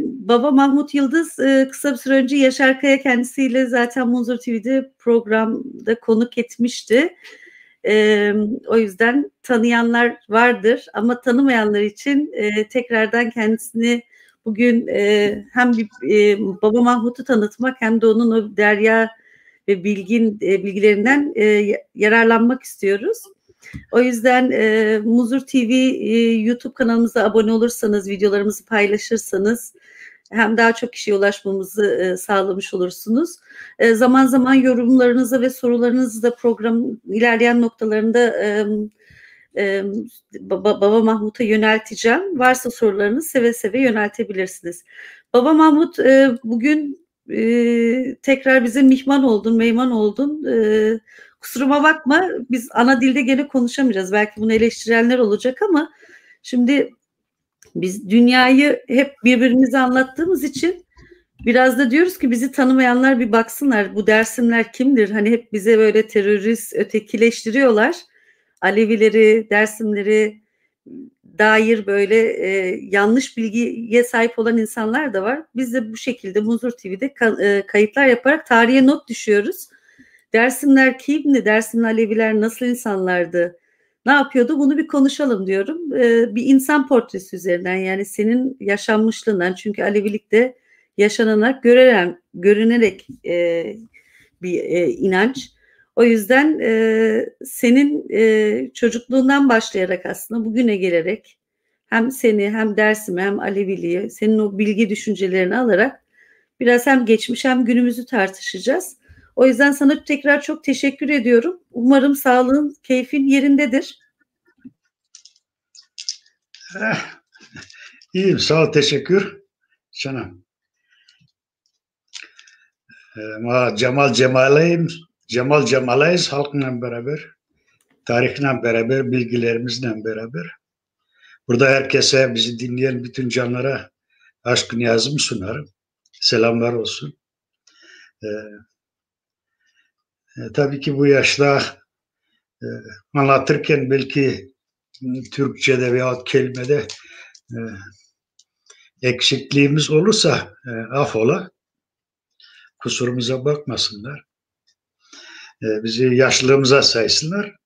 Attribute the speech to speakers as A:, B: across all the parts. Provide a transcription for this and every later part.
A: Baba Mahmut Yıldız kısa bir süre önce Yaşar Kaya kendisiyle zaten Munzur TV'de programda konuk etmişti. O yüzden tanıyanlar vardır ama tanımayanlar için tekrardan kendisini bugün hem Baba Mahmut'u tanıtmak hem de onun o derya ve bilgilerinden yararlanmak istiyoruz. O yüzden Munzur TV YouTube kanalımıza abone olursanız, videolarımızı paylaşırsanız hem daha çok kişiye ulaşmamızı sağlamış olursunuz. Zaman zaman yorumlarınızı ve sorularınızı da programın ilerleyen noktalarında Baba Mahmut'a yönelteceğim. Varsa sorularınızı seve seve yöneltebilirsiniz. Baba Mahmut, bugün tekrar bize meyman oldun. Kusuruma bakma, biz ana dilde gene konuşamayacağız. Belki bunu eleştirenler olacak ama şimdi biz dünyayı hep birbirimize anlattığımız için biraz da diyoruz ki bizi tanımayanlar bir baksınlar. Bu Dersimler kimdir? Hani hep bize böyle terörist, ötekileştiriyorlar. Alevileri, Dersimleri dair böyle yanlış bilgiye sahip olan insanlar da var. Biz de bu şekilde Munzur TV'de kayıtlar yaparak tarihe not düşüyoruz. Dersimler kimdi? Dersimli Aleviler nasıl insanlardı? Ne yapıyordu? Bunu bir konuşalım diyorum. Bir insan portresi üzerinden, yani senin yaşanmışlığından, çünkü Alevilikte yaşanarak, görünerek bir inanç. O yüzden senin çocukluğundan başlayarak aslında bugüne gelerek hem seni hem Dersim'i hem Aleviliği, senin o bilgi düşüncelerini alarak biraz hem geçmiş hem günümüzü tartışacağız. O yüzden sana tekrar çok teşekkür ediyorum. Umarım sağlığın, keyfin yerindedir.
B: İyiyim, sağ ol, teşekkür. Canım. Cemal Cemalayız halkla beraber, tarihle beraber, bilgilerimizle beraber. Burada herkese, bizi dinleyen bütün canlara aşk niyazımı sunarım. Selamlar olsun. Tabii ki bu yaşta anlatırken belki Türkçe'de veya kelimede eksikliğimiz olursa affola, kusurumuza bakmasınlar. Bizi yaşlılığımıza saysınlar.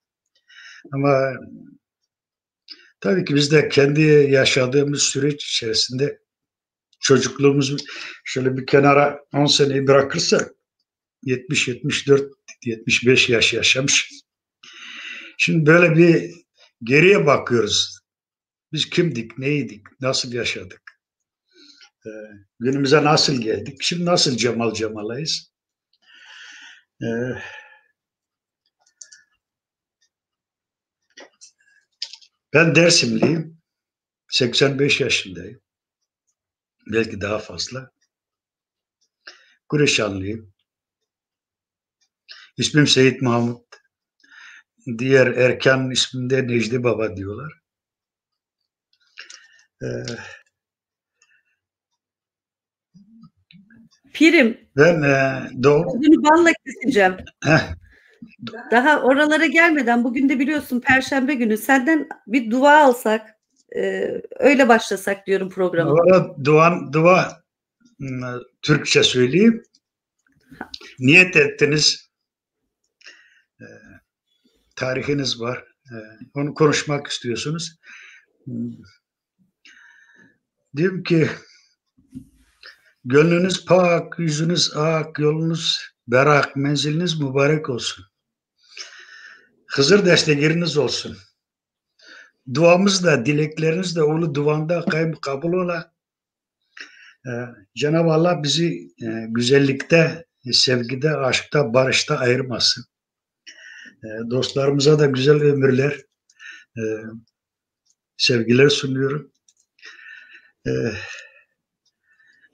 B: Ama tabii ki biz de kendi yaşadığımız süreç içerisinde çocukluğumuzu şöyle bir kenara 10 seneyi bırakırsak 70, 74, 75 yaş yaşamış. Şimdi böyle bir geriye bakıyoruz. Biz kimdik, neydik, nasıl yaşadık? Günümüze nasıl geldik? Şimdi nasıl Cemalayız? Ben Dersimliyim. 85 yaşındayım. Belki daha fazla. Kureşanlıyım. İsmim Seyit Mahmut. Diğer erken isminde Necdi Baba diyorlar.
A: Pirim.
B: Ben
A: Bugünü balla keseceğim. Daha oralara gelmeden, bugün de biliyorsun Perşembe günü, senden bir dua alsak, öyle başlasak diyorum programı.
B: Dua Türkçe söyleyeyim. Niyet ettiniz. Tarihiniz var. Onu konuşmak istiyorsunuz. Diyorum ki gönlünüz pak, yüzünüz ak, yolunuz berak, menziliniz mübarek olsun. Hızır destekleriniz olsun. Duamız da, dilekleriniz de ulu duvanda kabul ola. Cenab-ı Allah bizi güzellikte, sevgide, aşkta, barışta ayırmasın. Dostlarımıza da güzel ömürler, sevgiler sunuyorum.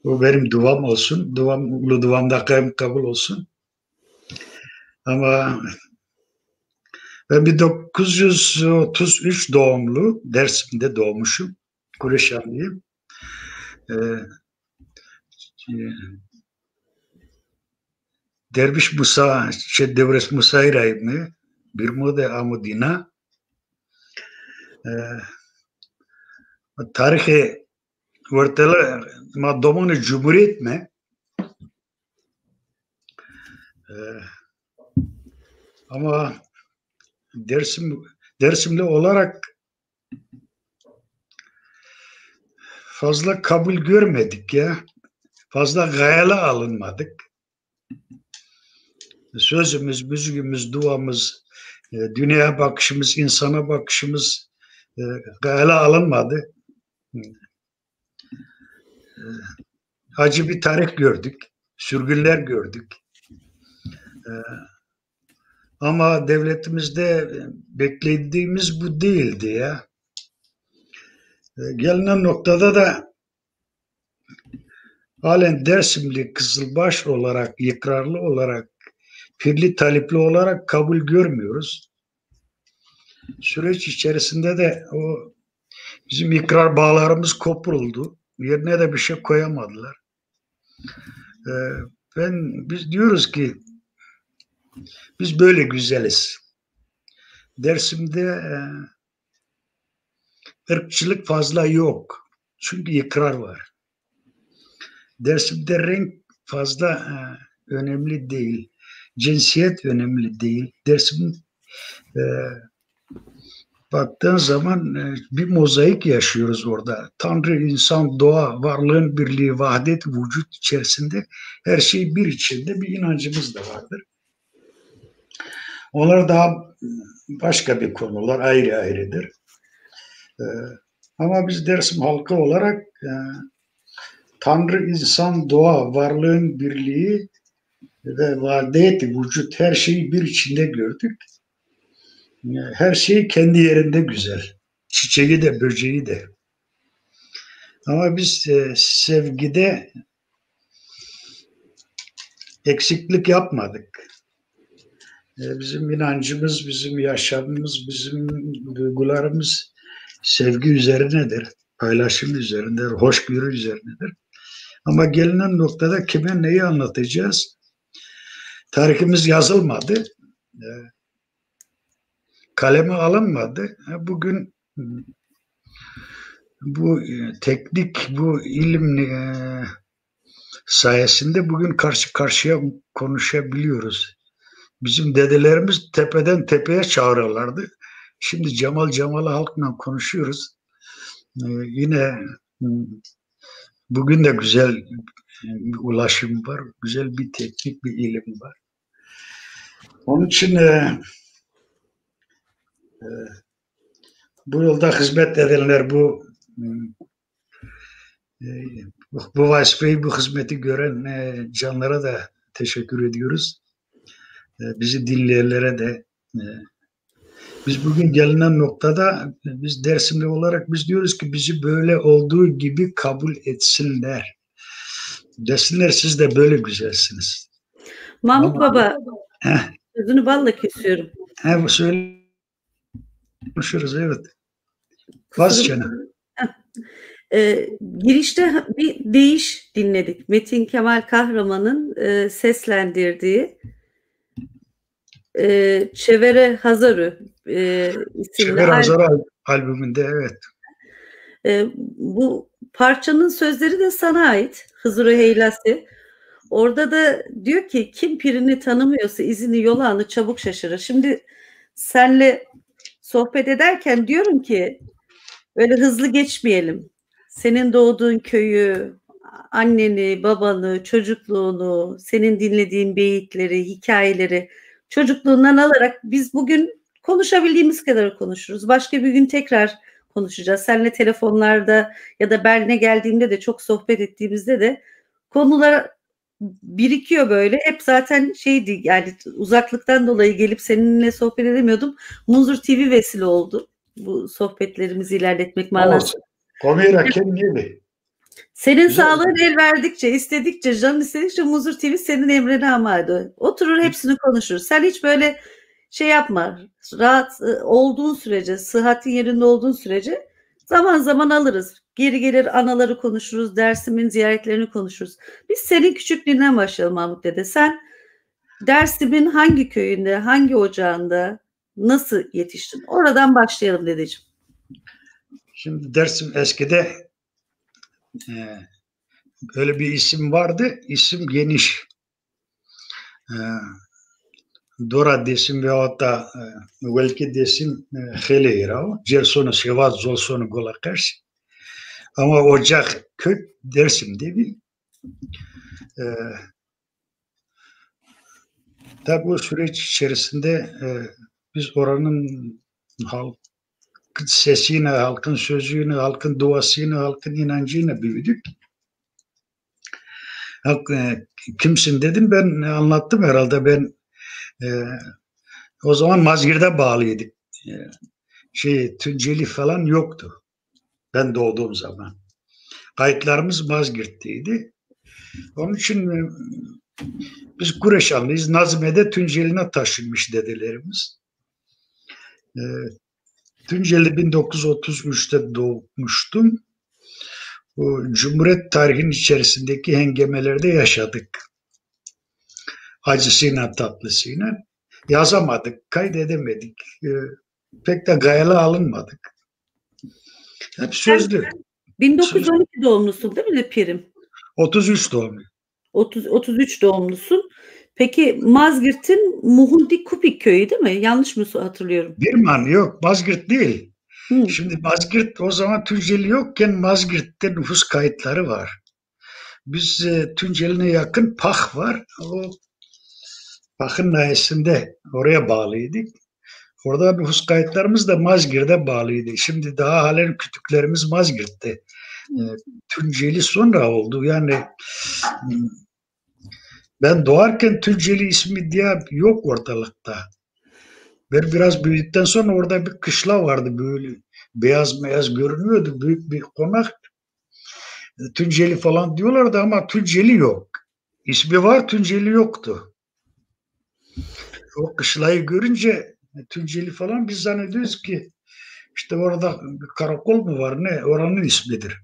B: Bu benim duam olsun. Ulu duamda kabul olsun. Ama ben 1933 doğumlu, Dersim'de doğmuşum. Kureşanlıyım. Derviş Musa, Devres Musa İrayim'i, bir mode Amudina. Tarihi ortalığı ma domunu cumhuriyet mi? Ama Dersimli olarak fazla kabul görmedik ya. Fazla gayale alınmadık. Sözümüz, müziğimiz, duamız, dünyaya bakışımız, insana bakışımız gayale alınmadı. Acı bir tarih gördük. Sürgünler gördük. Ama devletimizde beklediğimiz bu değildi ya. Gelinen noktada da halen Dersimli Kızılbaş olarak, ikrarlı olarak, pirli talipli olarak kabul görmüyoruz. Süreç içerisinde de o bizim ikrar bağlarımız kopuldu. Yerine de bir şey koyamadılar. Biz diyoruz ki biz böyle güzeliz. Dersim'de ırkçılık fazla yok. Çünkü ikrar var. Dersim'de renk fazla önemli değil. Cinsiyet önemli değil. Dersim'in baktığın zaman bir mozaik yaşıyoruz orada. Tanrı, insan, doğa, varlığın birliği, vahdet, vücut içerisinde her şey bir içinde bir inancımız da vardır. Onlar daha başka bir konular, ayrı ayrıdır. Ama biz Dersim halkı olarak Tanrı, insan, doğa, varlığın birliği ve vahdet, vücut her şeyi bir içinde gördük. Her şey kendi yerinde güzel. Çiçeği de, böceği de. Ama biz sevgide eksiklik yapmadık. Bizim inancımız, bizim yaşamımız, bizim duygularımız sevgi üzerinedir. Paylaşım üzerinedir, hoşgörü üzerinedir. Ama gelinen noktada kime neyi anlatacağız? Tarihimiz yazılmadı. Kaleme alınmadı. Bugün bu teknik, bu ilim sayesinde bugün karşı karşıya konuşabiliyoruz. Bizim dedelerimiz tepeden tepeye çağırırlardı. Şimdi Cemal halkla konuşuyoruz. Yine bugün de güzel bir ulaşım var. Güzel bir teknik, bir ilim var. Onun için bu yolda hizmet edenler, bu vazifeyi, bu hizmeti gören canlara da teşekkür ediyoruz. Bizi dinleyenlere de. Biz bugün gelinen noktada biz Dersimli olarak biz diyoruz ki bizi böyle olduğu gibi kabul etsinler. Desinler siz de böyle güzelsiniz.
A: Mahmut Baba, sözünü balla kesiyorum.
B: Söyle. Konuşuruz, evet. Vazgeçene.
A: Girişte bir deyiş dinledik. Metin Kemal Kahraman'ın seslendirdiği Çevere Hazarı isimli
B: Çevere Hazarı albümünde, evet.
A: Bu parçanın sözleri de sana ait. Hızır Heylasi. Orada da diyor ki kim pirini tanımıyorsa izini yolağını çabuk şaşırır. Şimdi senle sohbet ederken diyorum ki böyle hızlı geçmeyelim. Senin doğduğun köyü, anneni, babanı, çocukluğunu, senin dinlediğin beyitleri, hikayeleri çocukluğundan alarak biz bugün konuşabildiğimiz kadar konuşuruz. Başka bir gün tekrar konuşacağız. Seninle telefonlarda ya da Berlin'e geldiğimde de çok sohbet ettiğimizde de konular birikiyor böyle. Hep zaten şeydi, yani uzaklıktan dolayı gelip seninle sohbet edemiyordum. Munzur TV vesile oldu bu sohbetlerimizi ilerletmek manasında. Senin sağlığın el verdikçe, istedikçe, canın istedikçe Munzur TV senin emrine amade. Oturur hepsini konuşuruz. Sen hiç böyle şey yapma. Rahat olduğun sürece, sıhhatin yerinde olduğun sürece zaman zaman alırız. Geri gelir anaları konuşuruz, Dersim'in ziyaretlerini konuşuruz. Biz senin küçüklüğünden başlayalım Mahmut dede. Sen Dersim'in hangi köyünde, hangi ocağında, nasıl yetiştin? Oradan başlayalım dedeciğim.
B: Şimdi Dersim eskide öyle bir isim vardı. İsim geniş. Dora desin veyahut da belki desin Heleyra. Celsonu Şevat Zolsonu Golakaş. Ama Ocak Kök Dersim'de bir tabi o süreç içerisinde biz oranın halkın sesine, halkın sözüne, halkın duasıyla, halkın inancıyla büyüdük. Kimsin dedim, ben anlattım herhalde, ben o zaman Mazgirt'e bağlıydık. Tunceli falan yoktu ben doğduğum zaman. Kayıtlarımız Mazgirt'teydi. Onun için biz Kureşanlıyız. Nazmiye'de Tunceli'ne taşınmış dedelerimiz. Tunceli 1933'te doğmuştum. Bu Cumhuriyet tarihinin içerisindeki hengamelerde yaşadık. Acısıyla tatlısıyla. Yazamadık, kaydedemedik. Pek de gayalı alınmadık. Hep sözlü.
A: 1912 doğumlusun değil mi Pirim?
B: 33 doğumlu.
A: 33 doğumlusun. Peki Mazgirt'in Muhundi Kupik köyü değil mi? Yanlış mı hatırlıyorum?
B: Birman yok, Mazgirt değil. Şimdi Mazgirt o zaman Tunceli yokken Mazgirt'te nüfus kayıtları var. Biz Tunceli'ne yakın Pah var. O Pah'ın nahiyesinde oraya bağlıydık. Orada nüfus kayıtlarımız da Mazgirt'e bağlıydı. Şimdi daha halen kütüklerimiz Mazgirt'te. Tunceli sonra oldu. Yani ben doğarken Tunceli ismi diye yok ortalıkta. Ben biraz büyüdükten sonra orada bir kışla vardı, böyle beyaz beyaz görünüyordu. Büyük bir konak. Tunceli falan diyorlardı ama Tunceli yok. İsmi var, Tunceli yoktu. O kışlayı görünce Tunceli falan biz zannediyoruz ki işte orada bir karakol mu var ne, oranın ismidir.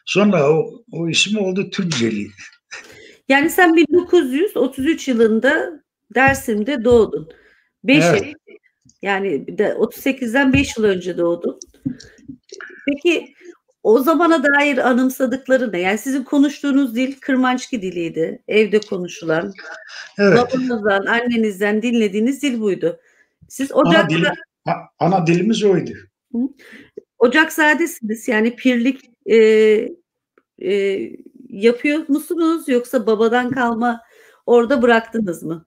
B: Sonra o isim oldu Tunceli.
A: Yani sen 1933 yılında Dersim'de doğdun. 5
B: Evet.
A: yani 38'den 5 yıl önce doğdun. Peki o zamana dair anımsadıkları ne? Yani sizin konuştuğunuz dil Kırmançki diliydi. Evde konuşulan.
B: Evet.
A: Babanızdan, annenizden dinlediğiniz dil buydu. Siz
B: ana dilimiz oydu.
A: Ocakzadesiniz. Yani pirlik yapıyor musunuz yoksa babadan kalma orada bıraktınız mı?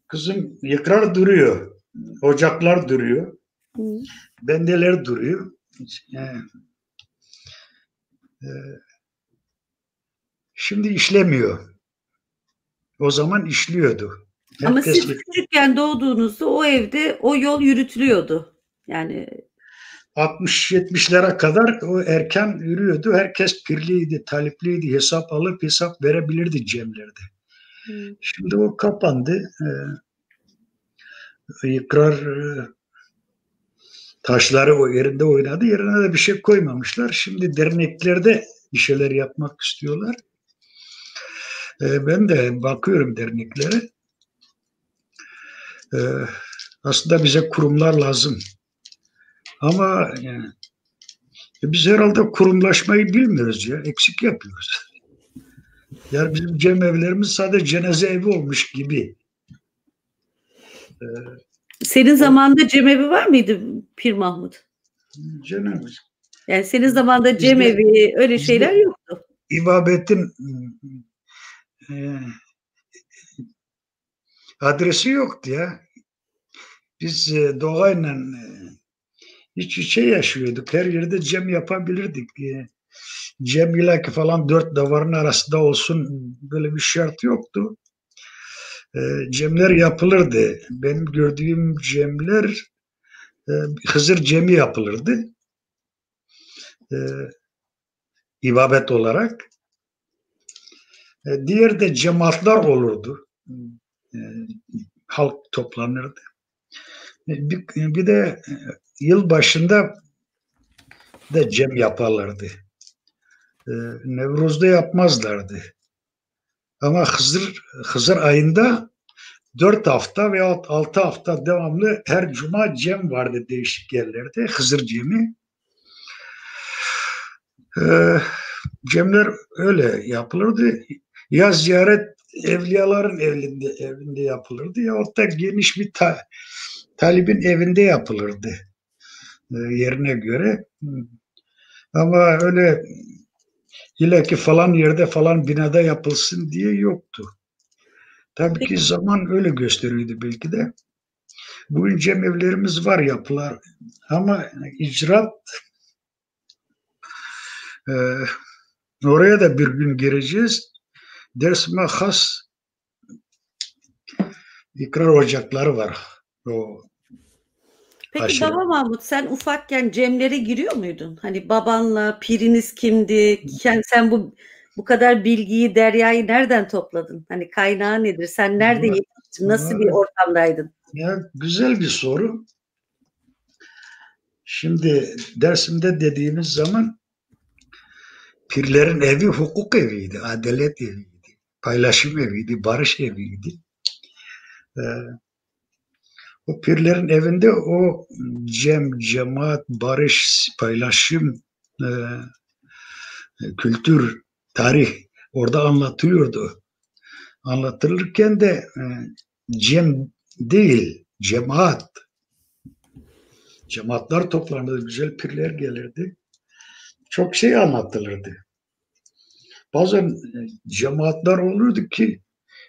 B: Kızım yıkrar duruyor. Ocaklar duruyor. Bendeler duruyor. Şimdi işlemiyor. O zaman işliyordu.
A: Ama siz küçükken doğduğunuzda o evde o yol yürütülüyordu. Yani
B: 60-70'lere kadar o erken yürüyordu. Herkes pirliydi, talipliydi. Hesap alıp hesap verebilirdi cemlerde. Şimdi o kapandı. Yıkrar taşları o yerinde oynadı. Yerine de bir şey koymamışlar. Şimdi derneklerde bir şeyler yapmak istiyorlar. Ben de bakıyorum derneklere. Aslında bize kurumlar lazım. Ama yani, biz herhalde kurumlaşmayı bilmiyoruz ya. Eksik yapıyoruz. Yani bizim cemevlerimiz sadece cenaze evi olmuş gibi.
A: Senin zamanında cemevi var mıydı Pir Mahmut?
B: Cenaze.
A: Yani senin zamanında cemevi öyle şeyler yoktu.
B: İbabetin adresi yoktu ya. Biz doğayla iç içe yaşıyorduk. Her yerde cem yapabilirdik. Cem ilaki falan 4 davarın arasında olsun, böyle bir şart yoktu. Cemler yapılırdı. Benim gördüğüm cemler Hızır cemi yapılırdı. İbabet olarak. Diğer de cemaatler olurdu. Halk toplanırdı. Bir de yıl başında da cem yaparlardı. Nevruz'da yapmazlardı. Ama Hızır ayında 4 hafta veya 6 hafta devamlı her cuma cem vardı değişik yerlerde. Hızır cemi. Ee, Cemler öyle yapılırdı. Ya ziyaret evliyaların evinde yapılırdı ya da geniş bir talibin evinde yapılırdı yerine göre. Ama öyle illaki falan yerde falan binada yapılsın diye yoktu. Tabii ki
A: Peki,
B: zaman öyle gösteriyordu belki de. Bugün cemevlerimiz var yapılar ama icraat e, oraya da bir gün gireceğiz. Dersime has ikrar ocakları var. O
A: peki
B: aşiret.
A: Baba Mahmut, sen ufakken cemlere giriyor muydun? Hani babanla piriniz kimdi? Sen bu kadar bilgiyi, deryayı nereden topladın? Hani kaynağı nedir? Sen nerede yetiştin? Nasıl bir ortamdaydın?
B: Ya, güzel bir soru. Şimdi Dersim'de dediğimiz zaman pirlerin evi hukuk eviydi, adalet eviydi, paylaşım eviydi, barış eviydi. Ee, O pirlerin evinde o cemaat, barış, paylaşım, e, kültür, tarih orada anlatılıyordu. Anlatılırken de cem değil, cemaat. Cemaatler toplanırdı, güzel pirler gelirdi. Çok şey anlatılırdı. Bazen cemaatler olurdu ki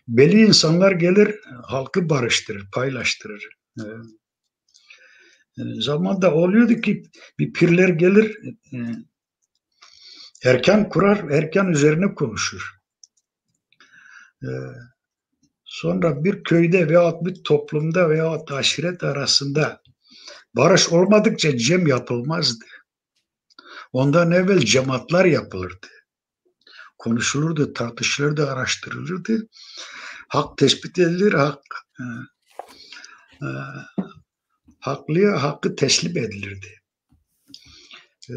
B: belli insanlar gelir halkı barıştırır, paylaştırır. Zamanda oluyordu ki bir pirler gelir erken kurar, erken üzerine konuşur. E, Sonra bir köyde veyahut bir toplumda veyahut aşiret arasında barış olmadıkça cem yapılmazdı. Ondan evvel cemaatler yapılırdı. Konuşulurdu, tartışılırdı, araştırılırdı. Hak tespit edilir, e, e, haklıya hakkı teslim edilirdi. E,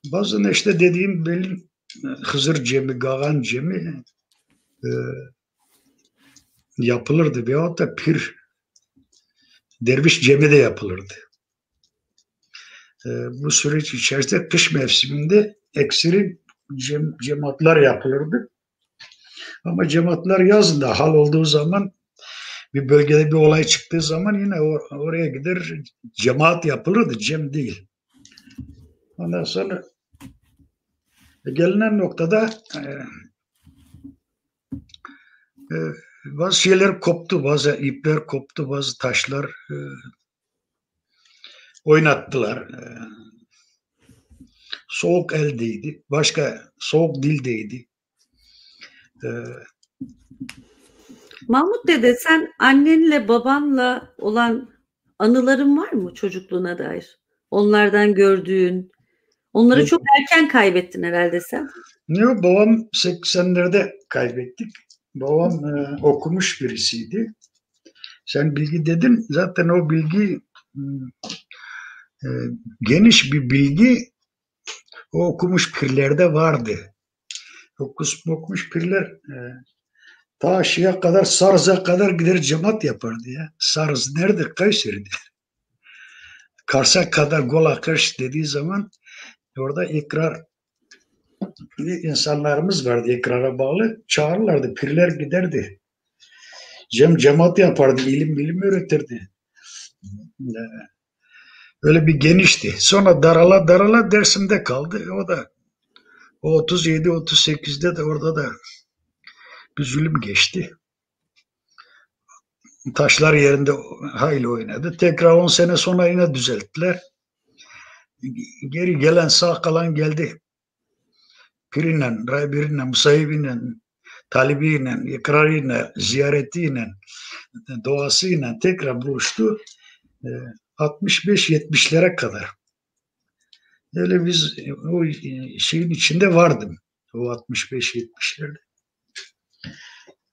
B: Bazen işte dediğim belli Hızır cemi, Gagan cemi yapılırdı veyahut da pir, derviş cemi de yapılırdı. Bu süreç içerisinde kış mevsiminde ekseri cemaatler yapılırdı. Ama cemaatler yazında hal olduğu zaman bir bölgede bir olay çıktığı zaman yine oraya gider cemaat yapılırdı, cem değil. Ondan sonra gelinen noktada e, bazı şeyler koptu, bazı ipler koptu, bazı taşlar oynattılar. Soğuk eldeydi, başka soğuk dildeydi. E,
A: Mahmut dede, sen annenle babanla olan anıların var mı çocukluğuna dair? Onlardan gördüğün, onları çok erken kaybettin herhalde sen.
B: Ne, babam 80'lerde kaybettik. Babam okumuş birisiydi. Sen bilgi dedin, zaten o bilgi e, geniş bir bilgi o okumuş pirlerde vardı. Okumuş pirler ta Şia'ya kadar, Sarz'a kadar gider cemaat yapardı ya. Sarz nerede? Kayseri'de. Kars'a kadar gol akış dediği zaman orada ikrar insanlarımız vardı ikrara bağlı. Çağırırlardı. Pirler giderdi. Cemaat yapardı. İlim bilim öğretirdi. Öyle bir genişti. Sonra darala darala Dersim'de kaldı. O da o 37-38'de de orada da bir zulüm geçti. Taşlar yerinde hayli oynadı. Tekrar 10 sene sonra yine düzelttiler. Geri gelen sağ kalan geldi. Pirine, rahibirine, musahibine, talibiyle, ikrarıyla, ziyaretiyle, doğasıyla tekrar buluştu. 65-70'lere kadar. Öyle biz o şeyin içinde vardım. O 65-70'lerde.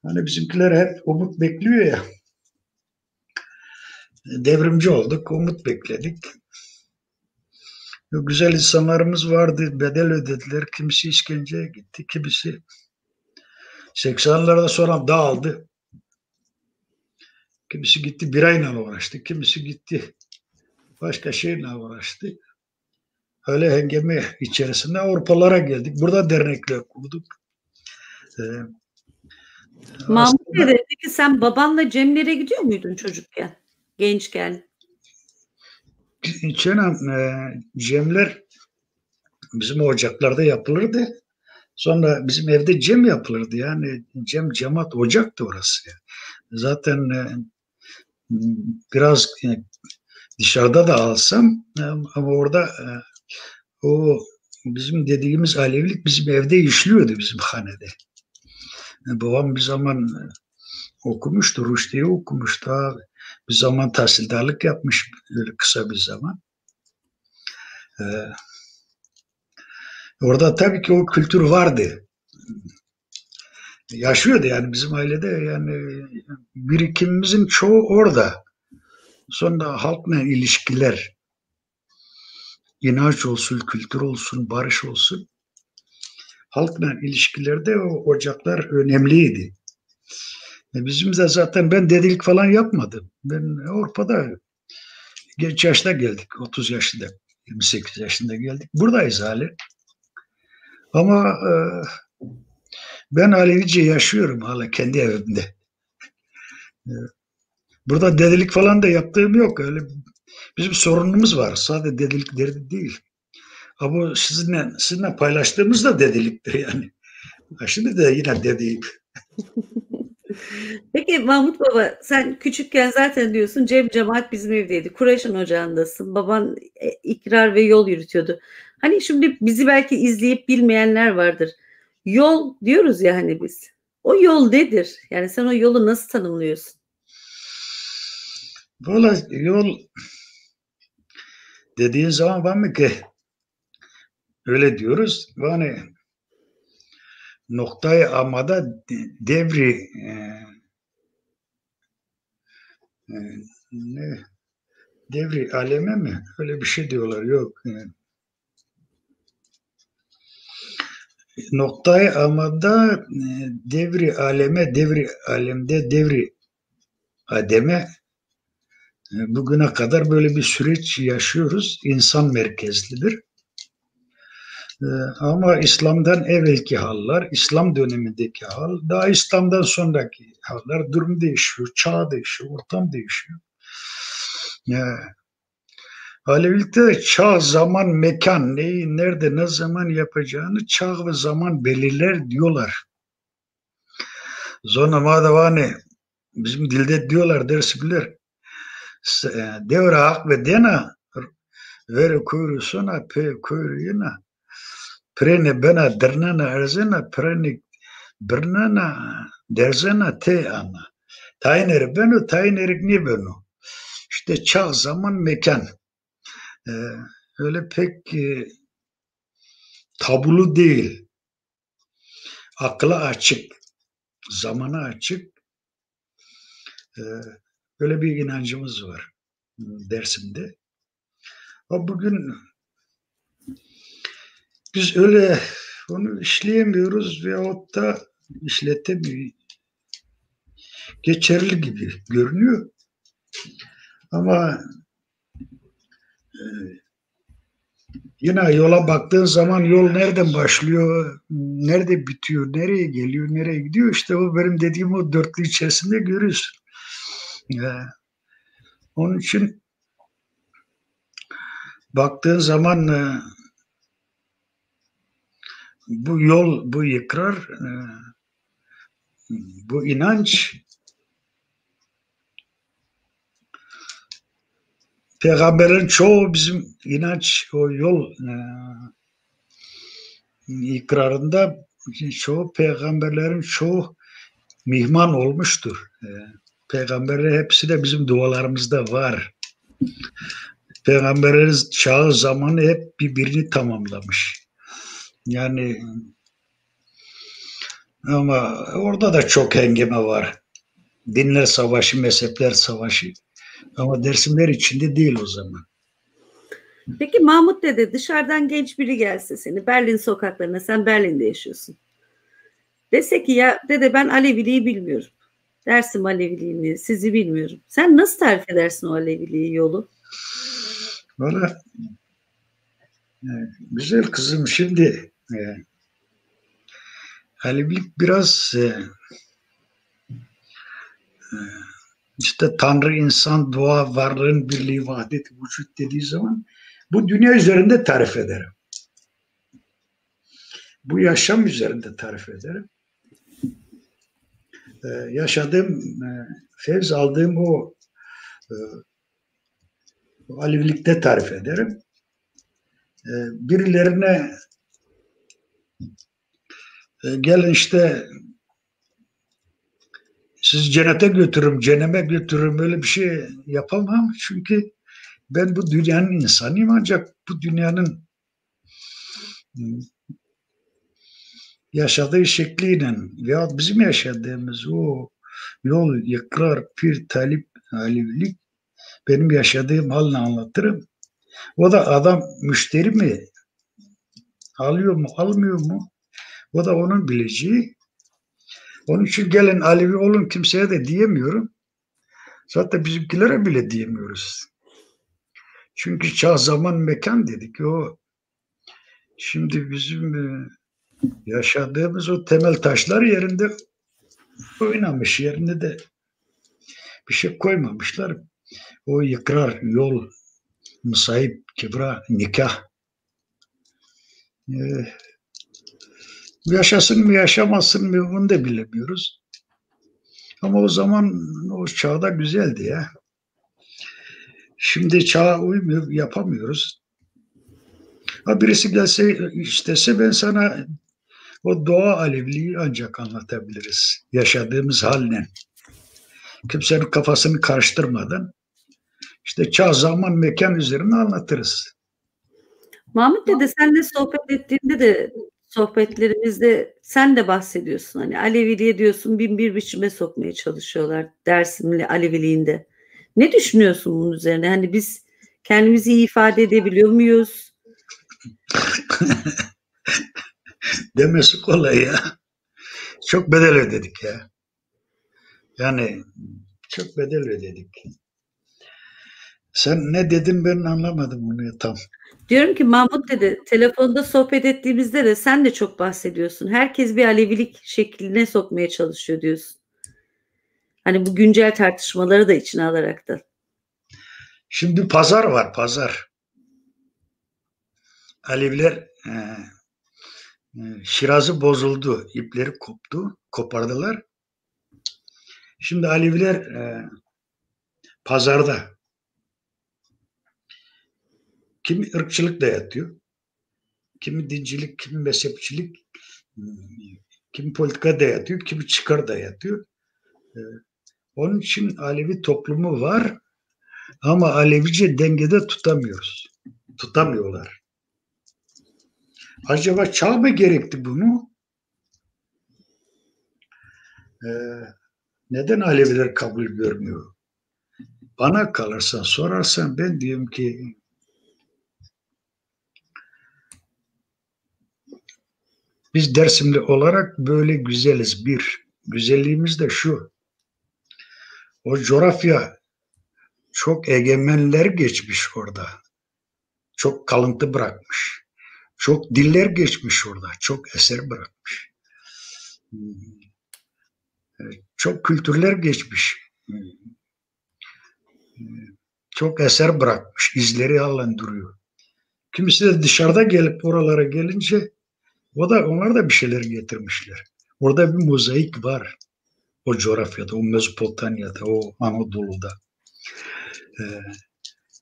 B: Hani bizimkiler hep umut bekliyor ya. Devrimci olduk, umut bekledik. Güzel insanlarımız vardı, bedel ödediler. Kimisi işkenceye gitti, kimisi 80'lerde sonra dağıldı. Kimisi gitti birayla uğraştı, kimisi gitti başka şeyle uğraştı. öyle hengame içerisinde Avrupalara geldik. Burada dernekler kurduk.
A: Mahmut
B: Aslında
A: dede, peki sen babanla Cemlere gidiyor muydun çocukken, gençken?
B: Çenem, cemler bizim ocaklarda yapılırdı. Sonra bizim evde cem yapılırdı. Yani cem, cemaat, ocaktı orası. Zaten biraz dışarıda da alsam ama orada o bizim dediğimiz Alevilik bizim evde işliyordu, bizim hanede. Babam bir zaman okumuştu, Rüşdiye okumuş, daha bir zaman tahsildarlık yapmış, öyle kısa bir zaman. Orada tabii ki o kültür vardı. Yaşıyordu yani bizim ailede, yani birikimimizin çoğu orada. Sonra halkla ilişkiler, inanç olsun, kültür olsun, barış olsun. Halkla ilişkilerde o ocaklar önemliydi. Bizim de zaten ben dedelik falan yapmadım. Ben Avrupa'da genç yaşta geldik. 30 yaşında, 28 yaşında geldik. Buradayız hali. Ama ben Alevice yaşıyorum hala kendi evimde. Burada dedelik falan da yaptığım yok. Öyle bizim sorunumuz var. Sadece dedelik derdi değil. Ama sizinle paylaştığımız da dedeliktir yani. Şimdi de yine dedeyim.
A: Peki Mahmut Baba, sen küçükken zaten diyorsun Cem cemaat bizim evdeydi. Kureyş'in ocağındasın. Baban ikrar ve yol yürütüyordu. Hani şimdi bizi belki izleyip bilmeyenler vardır. Yol diyoruz ya hani biz. O yol nedir? Yani sen o yolu nasıl tanımlıyorsun?
B: Valla yol dediğin zaman var mı ki öyle diyoruz. Yani noktayı amada devri e, ne devri aleme mi? Öyle bir şey diyorlar. Yok. Noktayı amada devri aleme, devri alemde, devri ademe bugüne kadar böyle bir süreç yaşıyoruz. İnsan merkezlidir. Ama İslam'dan evvelki hallar, İslam dönemindeki hal, daha İslam'dan sonraki haller, durum değişiyor, çağ değişiyor, ortam değişiyor. Alevilikte çağ, zaman, mekan, neyi, nerede, ne zaman yapacağını çağ ve zaman belirler diyorlar. Sonra madavane bizim dilde diyorlar, dersi bilir. Devre hak ve dena veri kuyru sona pe kuyru yina prene bena dernana erzena prene bernana derzena te ana. Tayin benu, tayin ne benu. İşte çağ, zaman, mekan. Öyle pek tabulu değil. Akla açık, zamana açık. Öyle bir inancımız var Dersim'de. Ama bugün biz öyle onu işleyemiyoruz veyahut da işletemiyor. Geçerli gibi görünüyor. Ama yine yola baktığın zaman yol nereden başlıyor, nerede bitiyor, nereye geliyor, nereye gidiyor? İşte o benim dediğim o dörtlü içerisinde görüyorsun. Onun için baktığın zaman bu yol, bu ikrar, bu inanç peygamberlerin çoğu bizim inanç, o yol ikrarında çoğu peygamberlerin çoğu mihman olmuştur. Peygamberler hepsi de bizim dualarımızda var. Peygamberlerin çağı zamanı hep birbirini tamamlamış. Yani ama orada da çok hengame var. Dinler savaşı, mezhepler savaşı. Ama Dersimler içinde değil o zaman.
A: Peki Mahmut dede, dışarıdan genç biri gelse seni Berlin sokaklarına, sen Berlin'de yaşıyorsun. Dese ki ya dede ben Aleviliği bilmiyorum. Dersim Aleviliğini, sizi bilmiyorum. Sen nasıl tarif edersin o Aleviliği, yolu?
B: Valla Güzel kızım, şimdi Alevilik biraz işte Tanrı, insan, doğa, varlığın birliği, vahdet, vücut dediği zaman bu dünya üzerinde tarif ederim. Bu yaşam üzerinde tarif ederim. Yaşadığım, fevz aldığım o Alevilikte tarif ederim. Birilerine gelin işte siz cennete götürürüm, cehenneme götürürüm, öyle bir şey yapamam. Çünkü ben bu dünyanın insanıyım, ancak bu dünyanın yaşadığı şekliyle veya bizim yaşadığımız o yol, ikrar, pir, talip, alevilik benim yaşadığım haline anlatırım. O da adam müşteri mi? Alıyor mu, almıyor mu? O da onun bileceği. Onun için gelin Alevi olun kimseye de diyemiyorum. Zaten bizimkilere bile diyemiyoruz. Çünkü çağ, zaman, mekan dedik. O şimdi bizim yaşadığımız o temel taşlar yerinde oynamış. Yerine de bir şey koymamışlar. O ikrar, yol, musayip, kibra, nikah. Yaşasın mı, yaşamasın mı onu da bilemiyoruz. Ama o zaman o çağda güzeldi ya. Şimdi çağa uymuyor, yapamıyoruz. Ha birisi gelse istese ben sana o doğa alevliği ancak anlatabiliriz. Yaşadığımız haline. Kimsenin kafasını karıştırmadan işte çağ, zaman, mekan üzerine anlatırız.
A: Mahmut dede senle sohbet ettiğimde de sohbetlerimizde sen de bahsediyorsun. Hani Aleviliğe diyorsun bin bir biçime sokmaya çalışıyorlar Dersimli Aleviliğinde. Ne düşünüyorsun bunun üzerine? Hani biz kendimizi iyi ifade edebiliyor muyuz?
B: Demesi kolay ya. Çok bedel ödedik ya. Yani çok bedel ödedik. Sen ne dedin ben anlamadım bunu tam.
A: Diyorum ki Mahmut dede telefonda sohbet ettiğimizde de sen de çok bahsediyorsun. Herkes bir Alevilik şekline sokmaya çalışıyor diyorsun. Hani bu güncel tartışmaları da içine alarak da.
B: Şimdi pazar var, pazar. Aleviler Şirazı bozuldu, ipleri koptu, kopardılar. Şimdi Aleviler pazarda. Kimi ırkçılık dayatıyor, kimi dincilik, kimi mezhepçilik, kimi politika dayatıyor, kimi çıkar dayatıyor. Onun için Alevi toplumu var ama Alevice dengede tutamıyoruz. Tutamıyorlar. Acaba çağ mı gerekti bunu? Neden Aleviler kabul görmüyor? Bana kalırsa sorarsan ben diyorum ki biz Dersimli olarak böyle güzeliz. Bir, güzelliğimiz de şu. O coğrafya çok egemenler geçmiş orada. Çok kalıntı bırakmış. Çok diller geçmiş orada. Çok eser bırakmış. Çok kültürler geçmiş. Çok eser bırakmış. İzleri halen duruyor. Kimisi de dışarıda gelip oralara gelince onlar da bir şeyler getirmişler. Orada bir mozaik var. O coğrafyada, o Mezopotamya'da, o Anadolu'da.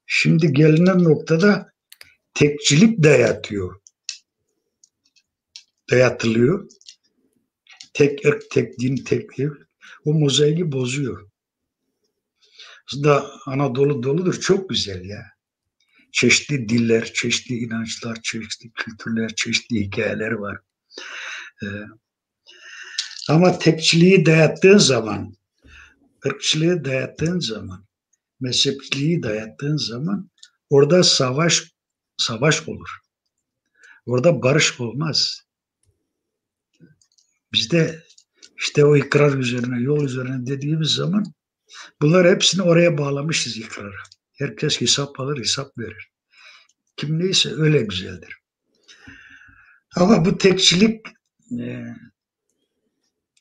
B: Şimdi gelinen noktada tekçilik dayatılıyor. Tek ırk, tek din, tek ev. O mozaiki bozuyor. Aslında Anadolu doludur. Çok güzel ya. Çeşitli diller, çeşitli inançlar, çeşitli kültürler, çeşitli hikayeler var. Ama tekçiliği dayattığın zaman, ırkçılığı dayattığın zaman, mezhepçiliği dayattığın zaman orada savaş olur. Orada barış olmaz. Bizde işte o ikrar üzerine, yol üzerine dediğimiz zaman bunlar hepsini oraya bağlamışız ikrara. Herkes hesap alır, hesap verir. kim neyse öyle güzeldir. Ama bu tekçilik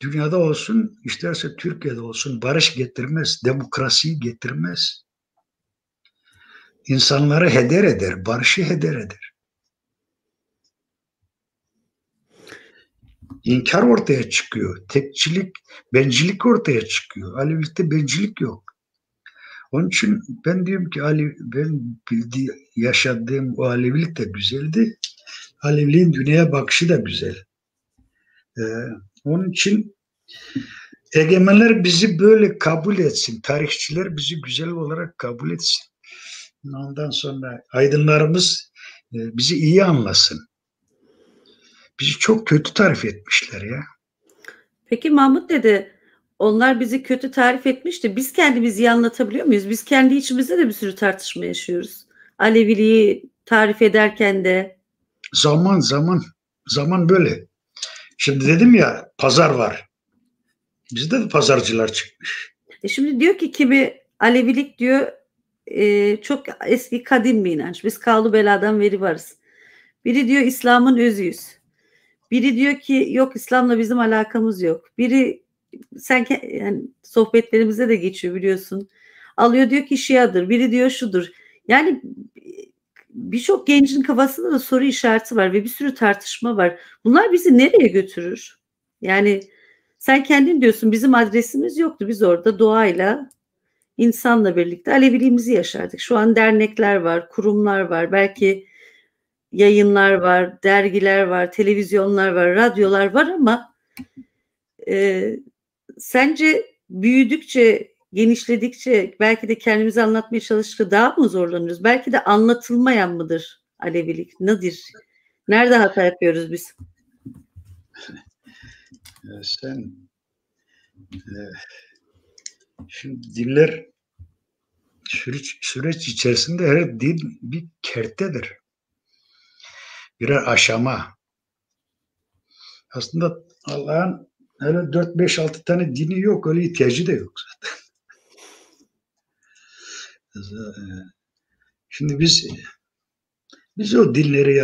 B: dünyada olsun, isterse Türkiye'de olsun barış getirmez, demokrasiyi getirmez. İnsanları heder eder, barışı heder eder. İnkar ortaya çıkıyor. Tekçilik, bencillik ortaya çıkıyor. Alevilikte bencillik yok. Onun için ben diyorum ki ben yaşadığım o Alevilik de güzeldi. Aleviliğin dünyaya bakışı da güzel. Onun için egemenler bizi böyle kabul etsin. Tarihçiler bizi güzel olarak kabul etsin. Ondan sonra aydınlarımız bizi iyi anlasın. Bizi çok kötü tarif etmişler ya.
A: Peki Mahmut dede, onlar bizi kötü tarif etmişti. Biz kendimizi iyi anlatabiliyor muyuz? Biz kendi içimizde de bir sürü tartışma yaşıyoruz. Aleviliği tarif ederken de.
B: Zaman böyle. Şimdi dedim ya, pazar var. Bizde de pazarcılar çıkmış.
A: Şimdi diyor ki kimi Alevilik diyor çok eski kadim bir inanç. Biz kavlu beladan veri varız. Biri diyor İslam'ın özüyüz. Biri diyor ki yok, İslam'la bizim alakamız yok. Biri yani sohbetlerimizde de geçiyor biliyorsun. Alıyor diyor ki Şiadır. Biri diyor şudur. Yani birçok gencin kafasında da soru işareti var ve bir sürü tartışma var. Bunlar bizi nereye götürür? Yani sen kendin diyorsun bizim adresimiz yoktu. Biz orada doğayla, insanla birlikte Aleviliğimizi yaşardık. Şu an dernekler var, kurumlar var, belki yayınlar var, dergiler var, televizyonlar var, radyolar var ama sence büyüdükçe, genişledikçe belki de kendimizi anlatmaya çalıştıkça daha mı zorlanıyoruz? Belki de anlatılmayan mıdır Alevilik? Nedir? Nerede hata yapıyoruz biz?
B: Şimdi dinler süreç içerisinde her din bir kertedir. Birer aşama. Aslında Allah'ın öyle 4-5-6 tane dini yok. Öyle ihtiyacı da yok zaten. Şimdi biz o dinleri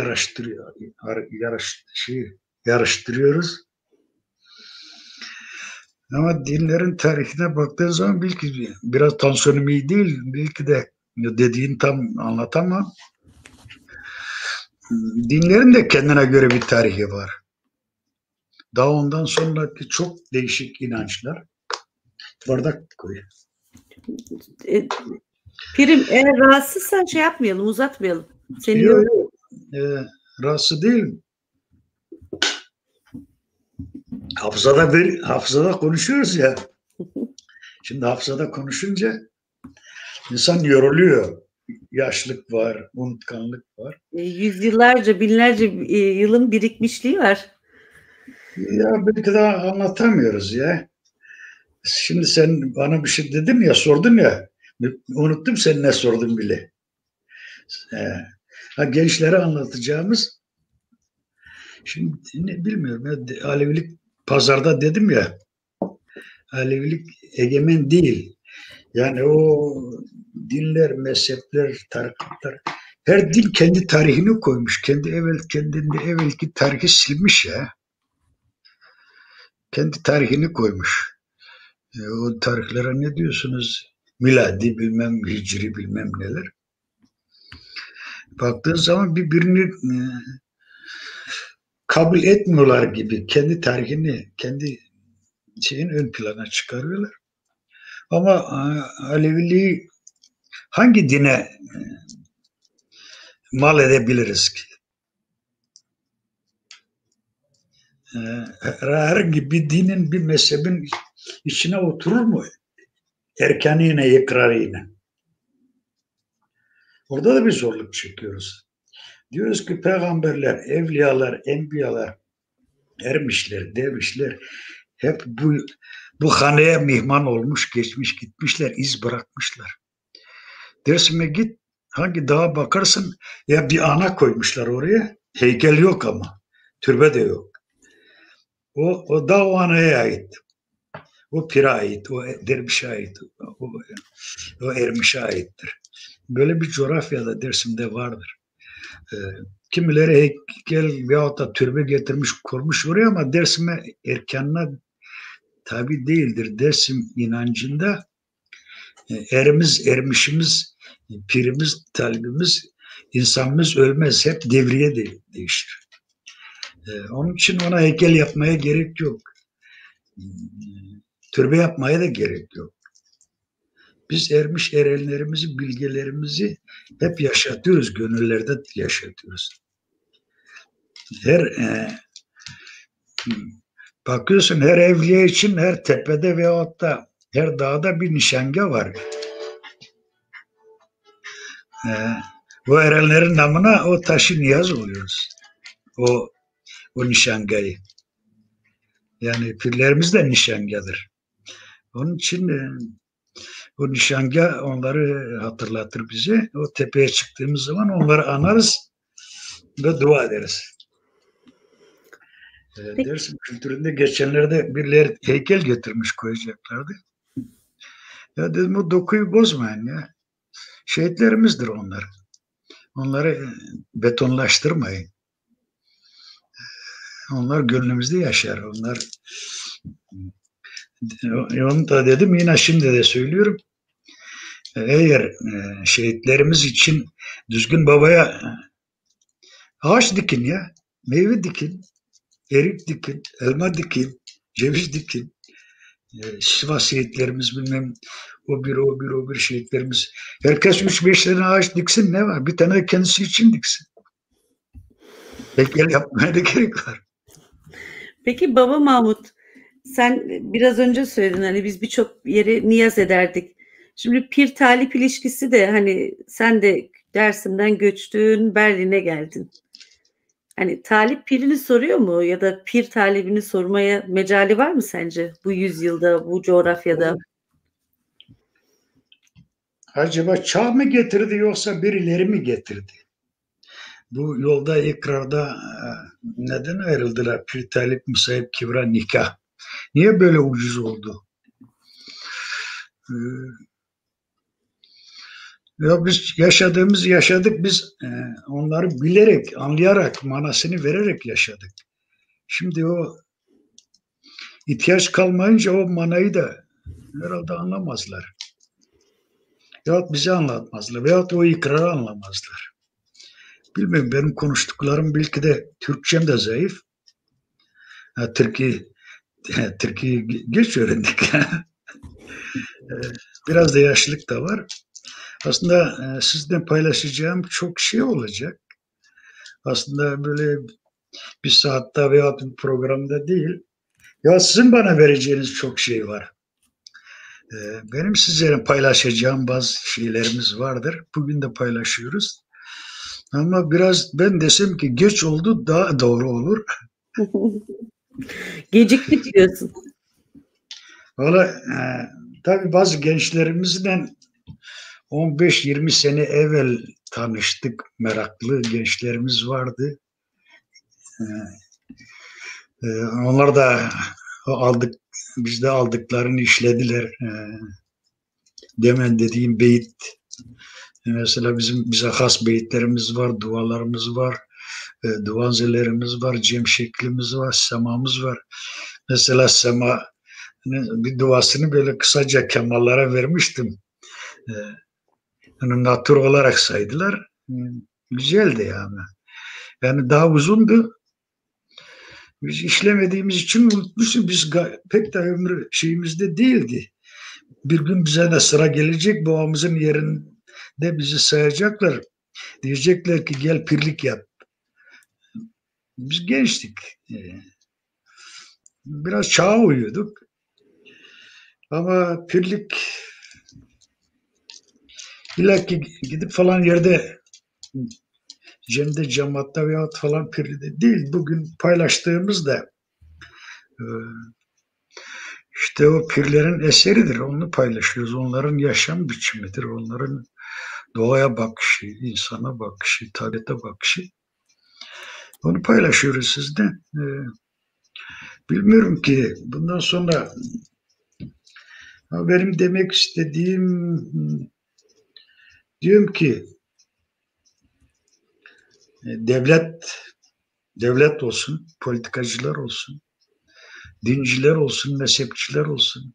B: yarıştırıyoruz. Ama dinlerin tarihine baktığın zaman belki biraz tansiyonum iyi değil. Belki de dediğin tam anlatamam. Dinlerin de kendine göre bir tarihi var. Daha ondan sonraki çok değişik inançlar. Bardak koy.
A: Pirim, eğer rahatsızsan şey yapmayalım, uzatmayalım. Seni
B: yok. Rahatsız değilim. Hafızada konuşuyoruz ya. Şimdi hafızada konuşunca insan yoruluyor. Yaşlık var, unutkanlık var.
A: Yüzyıllarca, binlerce yılın birikmişliği var.
B: Ya belki daha anlatamıyoruz ya. Şimdi sen bana bir şey dedim ya, sordun ya. Unuttum sen ne sordun bile. Gençlere anlatacağımız, şimdi bilmiyorum ya, Alevilik pazarda dedim ya, Alevilik egemen değil. Yani o dinler, mezhepler, tarikatlar, her din kendi tarihini koymuş. Kendinde evvelki tarihi silmiş ya. Kendi tarihini koymuş. O tarihlere ne diyorsunuz? Miladi bilmem, hicri bilmem neler. Baktığın zaman birbirini kabul etmiyorlar gibi. Kendi tarihini, kendi şeyin ön plana çıkarıyorlar. Ama Aleviliği hangi dine mal edebiliriz ki? Herhangi bir dinin, bir mezhebin içine oturur mu? Erkanine, ikrarine. Orada da bir zorluk çekiyoruz. Diyoruz ki peygamberler, evliyalar, enbiyalar, ermişler, dervişler hep bu haneye mihman olmuş, geçmiş, gitmişler, iz bırakmışlar. Dersime git, hangi dağa bakarsın, ya bir ana koymuşlar oraya, heykel yok ama, türbe de yok. O dağ o anaya ait. O pire ait, o dervişe ait, o ermişe aittir. Böyle bir coğrafyada Dersim'de vardır. E, Kimileri heykel veyahut da türbe getirmiş kurmuş oraya ama Dersim'e erkanına tabi değildir. Dersim inancında erimiz, ermişimiz, pirimiz, talibimiz, insanımız ölmez. Hep devriye değişir. Onun için ona heykel yapmaya gerek yok. Türbe yapmaya da gerek yok. Biz ermiş erenlerimizi, bilgelerimizi hep yaşatıyoruz, gönüllerde yaşatıyoruz. Her bakıyorsun her evliya için her tepede veyahut da her dağda bir nişanga var. O erenlerin namına o taşı niyaz oluyoruz. O nişangayı. Yani pirlerimiz de nişangadır. Onun için o nişanga onları hatırlatır bize. O tepeye çıktığımız zaman onları anarız ve dua ederiz. Dersim kültüründe geçenlerde birileri heykel getirmiş koyacaklardı. Ya dedim o dokuyu bozmayın ya. Şehitlerimizdir onlar. Onları betonlaştırmayın. Onlar gönlümüzde yaşar. Onlar onu da dedim yine şimdi de söylüyorum. Eğer şehitlerimiz için düzgün babaya ağaç dikin ya. Meyve dikin. Erik dikin. Elma dikin. Ceviz dikin. Sivas şehitlerimiz bilmem o bir şehitlerimiz. Herkes 3-5 tane ağaç diksin ne var? Bir tane de kendisi için diksin. Heykel yapmaya da gerek var.
A: Peki Baba Mahmut, sen biraz önce söyledin hani biz birçok yere niyaz ederdik. Şimdi pir talip ilişkisi de hani sen de Dersim'den göçtün, Berlin'e geldin. Hani talip pirini soruyor mu ya da pir talibini sormaya mecali var mı sence bu yüzyılda, bu coğrafyada?
B: Acaba çağ mı getirdi yoksa birileri mi getirdi? Bu yolda ikrarda neden ayrıldılar? Pir talip, musahip, kibra, nikah. Niye böyle ucuz oldu? Ya biz yaşadık biz onları bilerek, anlayarak, manasını vererek yaşadık. Şimdi o ihtiyaç kalmayınca o manayı da herhalde anlamazlar. Yahut bize anlatmazlar veyahut o ikrarı anlamazlar. Bilmiyorum benim konuştuklarım belki de Türkçem de zayıf. Türkiye geç öğrendik. Biraz da yaşlılık da var. Aslında sizinle paylaşacağım çok şey olacak. Aslında böyle bir saatte veya bir programda değil. Ya sizin bana vereceğiniz çok şey var. Benim sizlere paylaşacağım bazı şeylerimiz vardır. Bugün de paylaşıyoruz. Ama biraz ben desem ki geç oldu daha doğru olur.
A: Geciktik diyorsun.
B: Valla tabii bazı gençlerimizden 15-20 sene evvel tanıştık. Meraklı gençlerimiz vardı. Onlar da bizde aldıklarını işlediler. Demen dediğim beyit. Mesela bize has beyitlerimiz var, dualarımız var, duanzelerimiz var, cem şeklimiz var, semamız var. Mesela sema bir duasını böyle kısaca kemallara vermiştim. Yani natür olarak saydılar. Güzeldi yani. Yani daha uzundu. Biz işlemediğimiz için unutmuşuz. Biz pek de ömrü şeyimizde değildi. Bir gün bize de sıra gelecek. Babamızın yerinde bizi sayacaklar. Diyecekler ki gel pirlik yap. Biz gençtik. Biraz çağa uyuyorduk. Ama pirlik illa ki gidip falan yerde cemde, cemaatta veyahut falan pirli değil. Bugün paylaştığımız da işte o pirlerin eseridir. Onu paylaşıyoruz. Onların yaşam biçimidir. Onların doğaya bakışı, insana bakışı, tabiata bakışı. Onu paylaşıyoruz sizde. Bilmiyorum ki bundan sonra benim demek istediğim diyorum ki devlet olsun, politikacılar olsun, dinciler olsun, mezhepçiler olsun,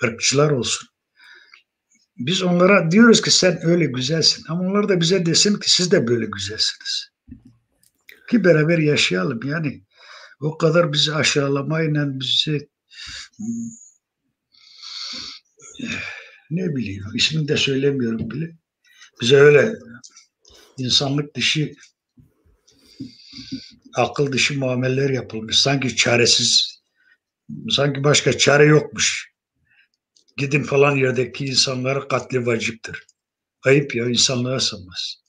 B: ırkçılar olsun. Biz onlara diyoruz ki sen öyle güzelsin. Ama onlar da bize desin ki siz de böyle güzelsiniz. Ki beraber yaşayalım. Yani o kadar bizi aşağılamayla bizi ne bileyim ismini de söylemiyorum bile. Bize öyle insanlık dışı, akıl dışı muameleler yapılmış. Sanki çaresiz, sanki başka çare yokmuş. Gidin falan yerdeki insanlara katli vaciptir. Ayıp ya, insanlığa sığmaz.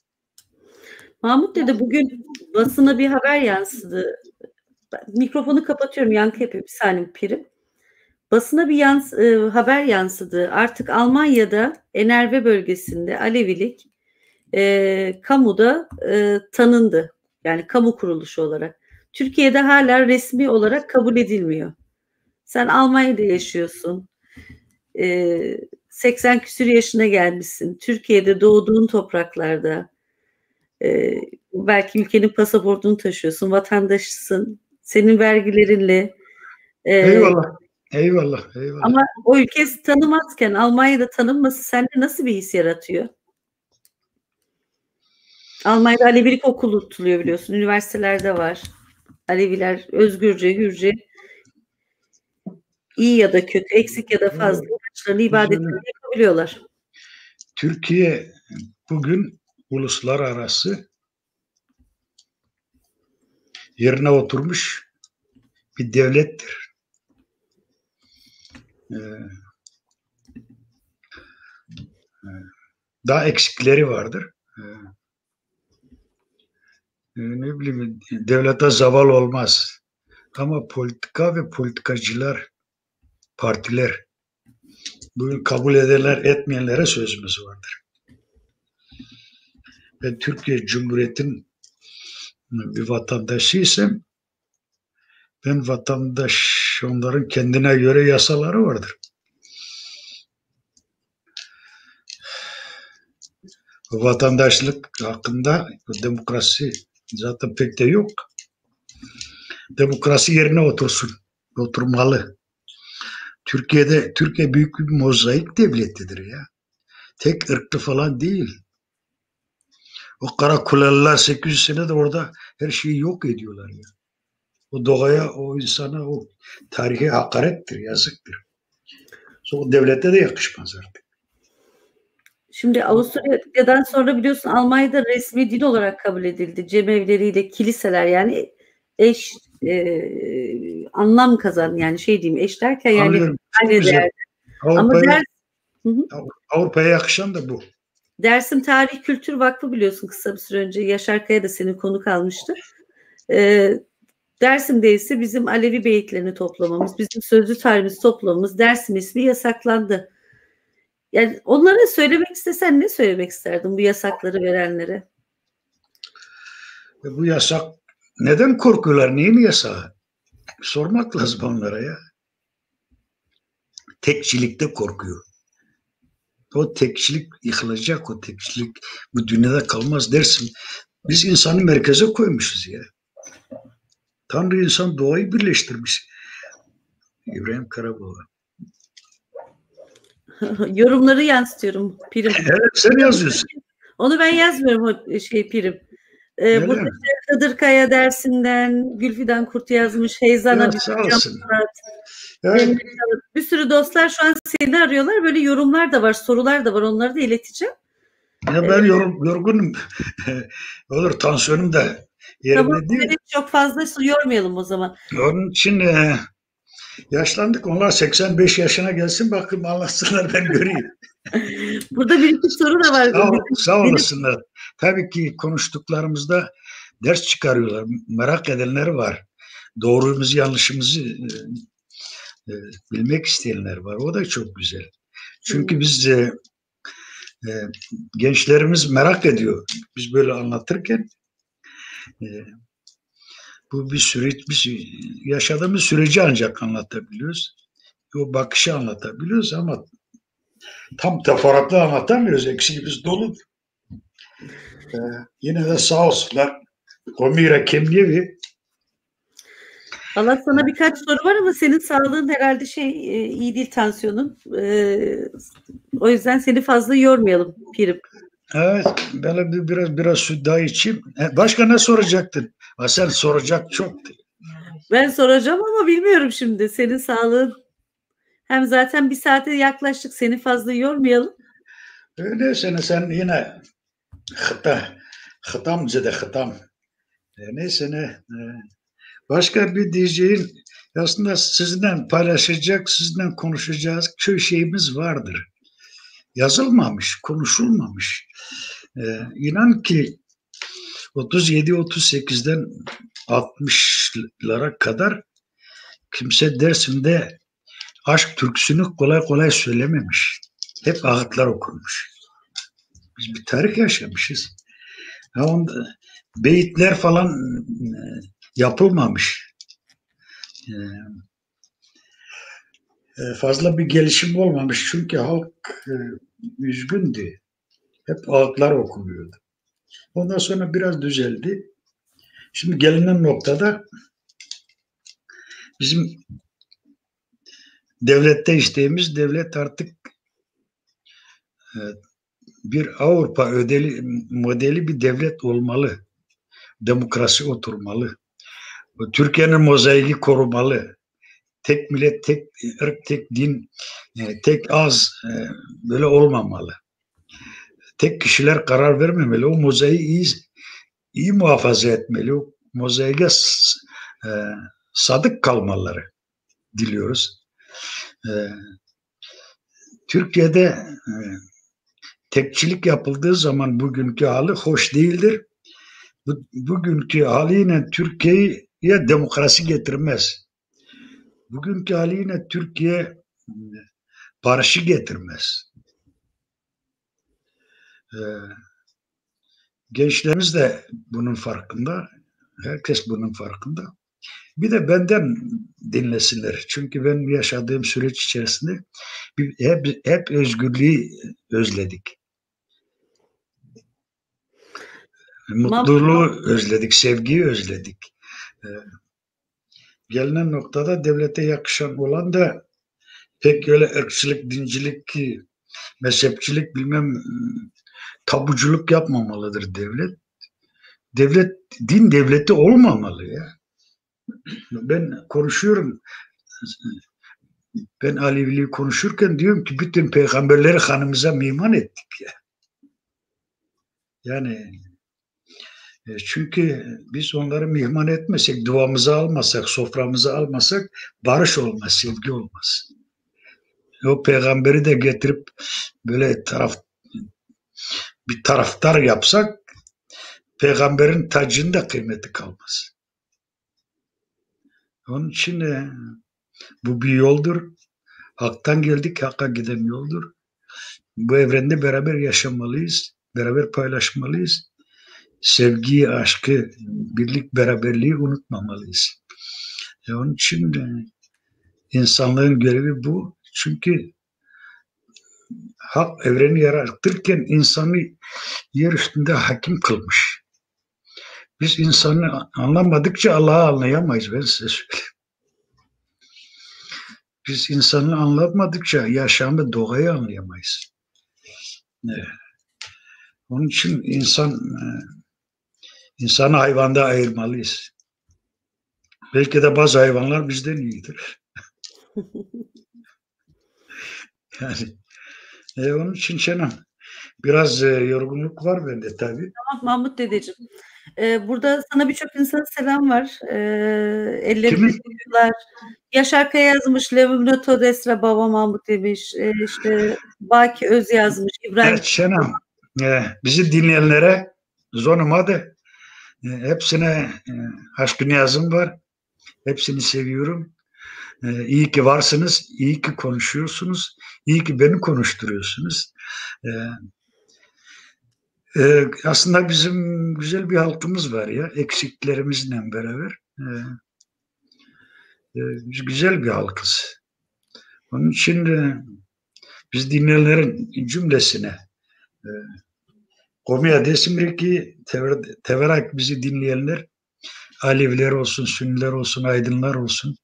A: Mahmut dede, bugün basına bir haber yansıdı. Mikrofonu kapatıyorum, yankı yapıyor. Bir saniye Pirim. Basına bir haber yansıdı. Artık Almanya'da Enerve bölgesinde Alevilik kamuda tanındı. Yani kamu kuruluşu olarak. Türkiye'de hala resmi olarak kabul edilmiyor. Sen Almanya'da yaşıyorsun. 80 küsur yaşına gelmişsin. Türkiye'de doğduğun topraklarda. Belki ülkenin pasaportunu taşıyorsun. Vatandaşısın. Senin vergilerinle.
B: Eyvallah. Eyvallah. Eyvallah.
A: Ama o ülke tanımazken Almanya'da tanınması sende nasıl bir his yaratıyor? Almanya'da Alevilik okulu tutuluyor biliyorsun. Üniversitelerde var. Aleviler özgürce, hürce, iyi ya da kötü, eksik ya da fazla inançlarını, ibadetlerini yapabiliyorlar.
B: Türkiye bugün uluslararası yerine oturmuş bir devlettir. Daha eksikleri vardır. Ne bileyim, devlete zaval olmaz. Ama politika ve politikacılar, partiler bugün kabul ederler, etmeyenlere sözümüz vardır. Ben Türkiye Cumhuriyeti'nin bir vatandaşıysam ben vatandaş, onların kendine göre yasaları vardır. Vatandaşlık hakkında demokrasi zaten pek de yok. Demokrasi yerine otursun, oturmalı. Türkiye büyük bir mozaik devletidir ya. Tek ırklı falan değil. O Karakuleliler 800 sene de orada her şeyi yok ediyorlar ya. O doğaya, o insana, o tarihe hakarettir, yazıktır. O devlete de yakışmaz artık.
A: Şimdi Avusturya'dan sonra biliyorsun Almanya'da resmi din olarak kabul edildi. Cemevleriyle kiliseler, yani eş anlam kazan, yani şey diyeyim, eş derken yani
B: Anlıyorum. Çok
A: aynı
B: güzel.
A: değerde. Ama
B: Avrupa'ya yakışan da bu.
A: Dersim Tarih Kültür Vakfı biliyorsun, kısa bir süre önce Yaşar Kaya da senin konuk almıştı. Dersim'de ise bizim Alevi beyitlerini toplamamız, bizim sözlü tarihimizi toplamamız, Dersim ismi yasaklandı. Yani onlara söylemek istesen ne söylemek isterdin bu yasakları verenlere?
B: Bu yasak, neden korkuyorlar? Neyin yasağı? Sormak lazım onlara ya. Tekçilikte korkuyor. O tekçilik yıkılacak, o tekçilik bu dünyada kalmaz dersin. Biz insanı merkeze koymuşuz ya. Tanrı insan doğayı birleştirmiş. İbrahim Karabağ.
A: Yorumları yansıtıyorum Pirim.
B: Evet, sen yazıyorsun.
A: Onu ben yazmıyorum o Pirim. Burada Kıdırkaya Dersim'den, Gülfidan Kurt yazmış, Heyzan'a
B: sağ olsun.
A: Evet. Bir sürü dostlar şu an seni arıyorlar. Böyle yorumlar da var, sorular da var. Onları da ileteceğim.
B: Ya ben yorgunum. Olur, tansiyonum da yerinde
A: tamam,
B: değil.
A: Çok fazla yormayalım o zaman.
B: Onun için yaşlandık. Onlar 85 yaşına gelsin, bakın anlatsınlar, ben göreyim.
A: Burada bir iki soru da var.
B: Sağ olasınlar. Tabii ki konuştuklarımızda ders çıkarıyorlar. Merak edenler var. Doğrumuzu, yanlışımızı bilmek isteyenler var. O da çok güzel. Çünkü biz gençlerimiz merak ediyor. Biz böyle anlatırken bu bir süreç, biz yaşadığımız süreci ancak anlatabiliyoruz. O bakışı anlatabiliyoruz ama tam teferruatlı anlatamıyoruz. Eksiğimiz dolu. Yine de sağ olsunlar. Komire kimliği.
A: Allah, sana birkaç soru var ama senin sağlığın herhalde iyi değil, tansiyonun. O yüzden seni fazla yormayalım Pirim.
B: Evet, böyle biraz su daha içeyim. Başka ne soracaktın? Sen soracak çoktu.
A: Ben soracağım ama bilmiyorum şimdi. Senin sağlığın, hem zaten bir saate yaklaştık. Seni fazla yormayalım.
B: Öyleyse sen yine hıtamcı da hıtam. Neyse ne. Başka bir diyeceğin, aslında sizinle paylaşacak, sizinle konuşacağız çok şeyimiz vardır. Yazılmamış, konuşulmamış. İnan ki 37-38'den 60'lara kadar kimse Dersim'de aşk türküsünü kolay kolay söylememiş. Hep ağıtlar okunmuş. Biz bir tarih yaşamışız. Beyitler falan yapılmamış. Fazla bir gelişim olmamış. Çünkü halk üzgündü. Hep ağıtlar okunuyordu. Ondan sonra biraz düzeldi. Şimdi gelinen noktada bizim devlette isteğimiz, devlet artık bir Avrupa modeli bir devlet olmalı. Demokrasi oturmalı. Türkiye'nin mozaiki korumalı. Tek millet, tek ırk, tek din, tek ağız böyle olmamalı. Tek kişiler karar vermemeli. O mozaiği iyi muhafaza etmeli. O mozaike sadık kalmaları diliyoruz. Türkiye'de tekçilik yapıldığı zaman bugünkü hali hoş değildir. Bugünkü haliyle Türkiye'ye demokrasi getirmez. Bugünkü haliyle Türkiye barışı getirmez. Gençlerimiz de bunun farkında. Herkes bunun farkında. Bir de benden dinlesinler. Çünkü ben yaşadığım süreç içerisinde hep özgürlüğü özledik. Mutluluğu özledik, sevgiyi özledik. Gelinen noktada devlete yakışan olan da pek öyle ırkçılık, dincilik, mezhepçilik, tabuculuk yapmamalıdır devlet. Devlet, din devleti olmamalı ya. Ben konuşuyorum, ben Aleviliği konuşurken diyorum ki bütün peygamberleri kanımıza mihman ettik ya. Yani çünkü biz onları mihman etmesek, duamızı almasak, soframızı almasak barış olmaz, sevgi olmaz. O peygamberi de getirip böyle bir taraftar yapsak peygamberin tacının kıymeti kalmaz. Onun için bu bir yoldur. Hak'tan geldik, Hak'a giden yoldur. Bu evrende beraber yaşamalıyız, beraber paylaşmalıyız. Sevgiyi, aşkı, birlik, beraberliği unutmamalıyız. Onun için insanlığın görevi bu. Çünkü Hak evreni yaratırken insanı yer üstünde hakim kılmış. Biz insanı anlamadıkça Allah'ı anlayamayız, ben size söyleyeyim. Biz insanı anlatmadıkça yaşamı, doğayı anlayamayız. Onun için insanı hayvanda ayırmalıyız. Belki de bazı hayvanlar bizden iyidir. Yani onun için Şenam, biraz yorgunluk var bende tabii.
A: Tamam Mahmut dedeciğim. Burada sana birçok insan selam var. Ellerinde duyuyorlar. Yaşar Kaya yazmış. Levimno Todesra Baba Mahmut demiş. İşte Baki Öz yazmış. İbrahim.
B: Evet Şenam. Bizi dinleyenlere zonuma da hepsine aşkı niyazım var. Hepsini seviyorum. İyi ki varsınız. İyi ki konuşuyorsunuz. İyi ki beni konuşturuyorsunuz. Aslında bizim güzel bir halkımız var ya, eksiklerimizle beraber. Biz güzel bir halkız. Onun için biz dinleyenlerin cümlesine Komiya desim ki teverak bizi dinleyenler, Aleviler olsun, Sünniler olsun, aydınlar olsun,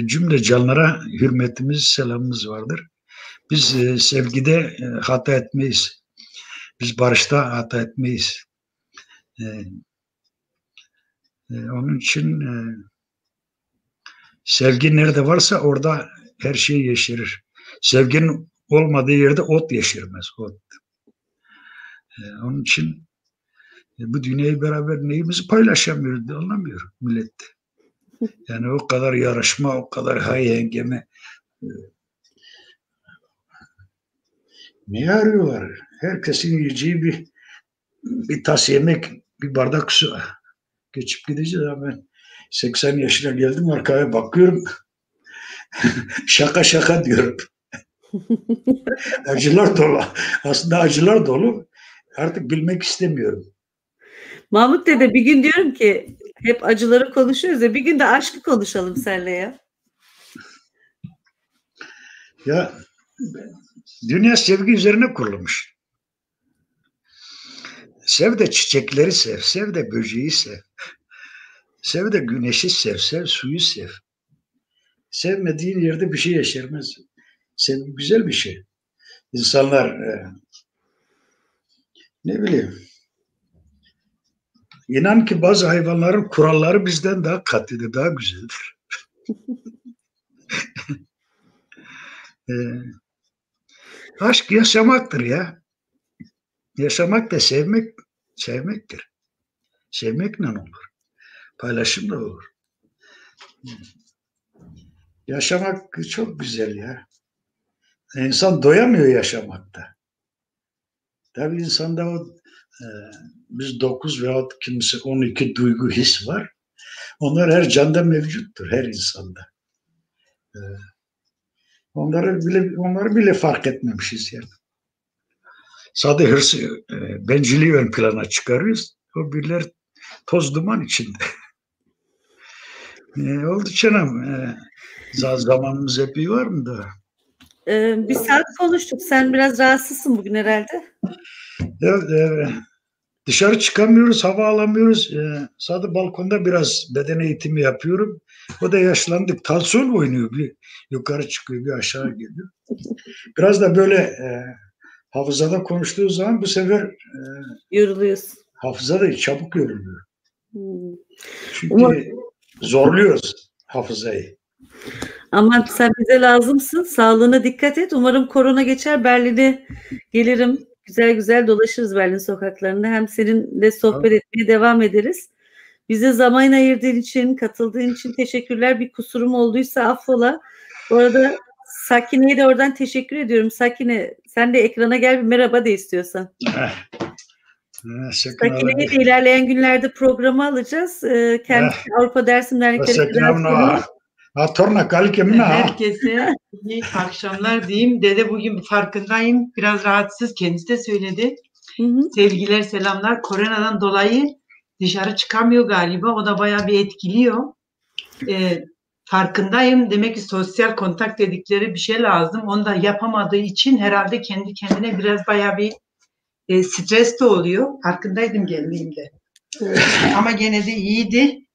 B: cümle canlara hürmetimiz, selamımız vardır. Biz sevgide hata etmeyiz. Biz barışta hata etmeyiz. Onun için sevgi nerede varsa orada her şey yeşerir. Sevginin olmadığı yerde ot yeşermez. Ot. Onun için bu dünyayı beraber neyimizi paylaşamıyoruz diye anlamıyorum millet. Yani o kadar yarışma, o kadar hay hengeme. Niye arıyorlar? Herkesin yiyeceği bir tas yemek, bir bardak su. Geçip gideceğiz ama ben 80 yaşına geldim, arkaya bakıyorum. Şaka şaka diyorum. Acılar dolu. Aslında acılar dolu. Artık bilmek istemiyorum.
A: Mahmut dede, bir gün diyorum ki hep acıları konuşuyoruz ya, bir gün de aşkı konuşalım seninle ya.
B: Ya dünya sevgi üzerine kurulmuş. Sev de çiçekleri sev, sev de böceği sev. Sev de güneşi sev, sev suyu sev. Sevmediğin yerde bir şey yeşermez. Sevgi güzel bir şey. İnsanlar ne bileyim, inan ki bazı hayvanların kuralları bizden daha katlidir, daha güzeldir. Aşk yaşamaktır ya. Yaşamak da sevmektir. Sevmekle olur. Paylaşımla olur. Yaşamak çok güzel ya. İnsan doyamıyor yaşamakta. Tabii insanda o biz 9 veyahut kimisi 12 duygu his var. Onlar her canda mevcuttur, her insanda. Onları bile fark etmemişiz yani. Sadece hırsı, bencilliği ön plana çıkarıyoruz. O biriler toz duman içinde. Oldu canım. Zamanımız epey var mı daha?
A: Bir saat konuştuk. Sen biraz rahatsızsın bugün herhalde.
B: Evet, dışarı çıkamıyoruz, hava alamıyoruz. Sadece balkonda biraz beden eğitimi yapıyorum. O da yaşlandık. Tansiyon oynuyor. Bir yukarı çıkıyor, bir aşağı geliyor. Biraz da böyle hafızada konuştuğu zaman bu sefer
A: yoruluyorsun.
B: Hafıza da çabuk yoruluyor. Çünkü zorluyoruz hafızayı.
A: Aman sen bize lazımsın. Sağlığına dikkat et. Umarım korona geçer. Berlin'e gelirim. Güzel güzel dolaşırız Berlin sokaklarında. Hem seninle sohbet etmeye devam ederiz. Bize zaman ayırdığın için, katıldığın için teşekkürler. Bir kusurum olduysa affola. Bu arada Sakine'ye de oradan teşekkür ediyorum. Sakine, sen de ekrana gel, bir merhaba de istiyorsan. Sakine'yi de ilerleyen günlerde programa alacağız. Kendisi Avrupa Dersim Dernekleri Federasyonu.
C: Herkese iyi akşamlar diyeyim. Dede bugün farkındayım. Biraz rahatsız. Kendisi de söyledi. Sevgiler, selamlar. Koronadan dolayı dışarı çıkamıyor galiba. O da bayağı bir etkiliyor. Farkındayım. Demek ki sosyal kontak dedikleri bir şey lazım. Onu da yapamadığı için herhalde kendi kendine biraz bayağı bir stres de oluyor. Farkındaydım geldiğimde. Ama gene de iyiydi.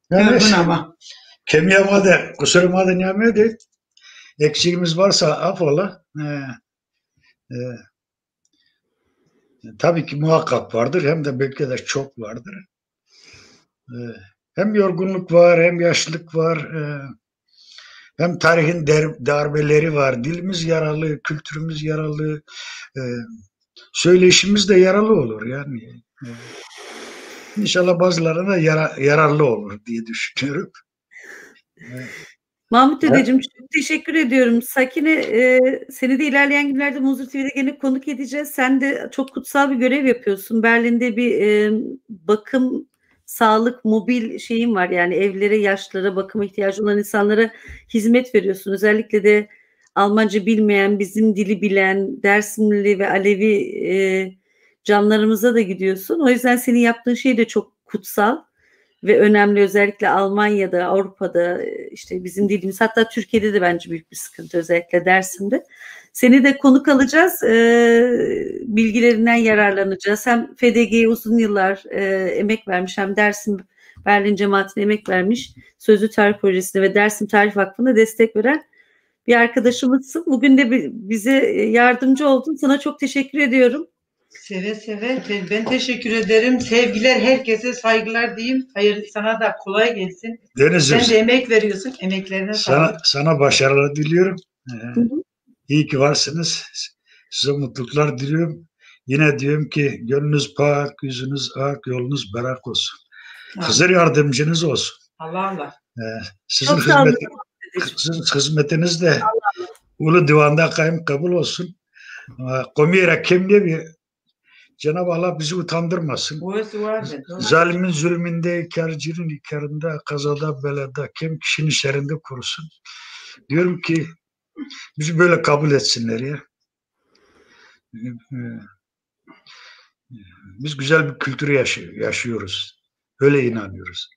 C: Gördün ama.
B: Kemiğe de kusuruma da nimet. Eksiğimiz varsa affola. Tabii ki muhakkak vardır. Hem de belki de çok vardır. Hem yorgunluk var, hem yaşlılık var. Hem tarihin darbeleri var. Dilimiz yaralı, kültürümüz yaralı. Söyleşimiz de yaralı olur yani. İnşallah bazılarına yararlı olur diye düşünüyorum.
A: Mahmut dedeciğim çok teşekkür ediyorum. Sakine, seni de ilerleyen günlerde Muzur TV'de gene konuk edeceğiz. Sen de çok kutsal bir görev yapıyorsun. Berlin'de bir bakım, sağlık, mobil şeyin var. Yani evlere, yaşlılara, bakıma ihtiyacı olan insanlara hizmet veriyorsun. Özellikle de Almanca bilmeyen, bizim dili bilen, Dersimli ve Alevi canlarımıza da gidiyorsun. O yüzden senin yaptığın şey de çok kutsal. ve önemli, özellikle Almanya'da, Avrupa'da, işte bizim dilimiz, hatta Türkiye'de de bence büyük bir sıkıntı, özellikle Dersim'de. Seni de konuk alacağız, bilgilerinden yararlanacağız. Hem FDG'ye uzun yıllar emek vermiş, hem Dersim Berlin cemaatine emek vermiş, Sözlü Tarih Projesi'ne ve Dersim Tarih Vakfı'na destek veren bir arkadaşımızsın. Bugün de bize yardımcı oldun. Sana çok teşekkür ediyorum.
C: Seve seve. Ben teşekkür ederim. Sevgiler herkese, saygılar diyeyim. Hayır, sana da kolay gelsin.
B: Deniz'im,
C: sen de emek veriyorsun. Emeklerine sağlık.
B: Sana başarılar diliyorum.
A: Hı.
B: İyi ki varsınız. Size mutluluklar diliyorum. Yine diyorum ki gönlünüz pak, yüzünüz ak, yolunuz berrak olsun. Hızır yardımcınız olsun.
C: Allah Allah.
B: Sizin hizmetiniz de Ulu Divan'da kayım kabul olsun. Komiyerek kimliği bir Cenab-ı Allah bizi utandırmasın. Zalimin zulmünde, ikarcının ikarında, kazada, belada, kim kişinin şerrinde korusun. Diyorum ki bizi böyle kabul etsinler ya. Biz güzel bir kültürü yaşıyoruz. Öyle inanıyoruz.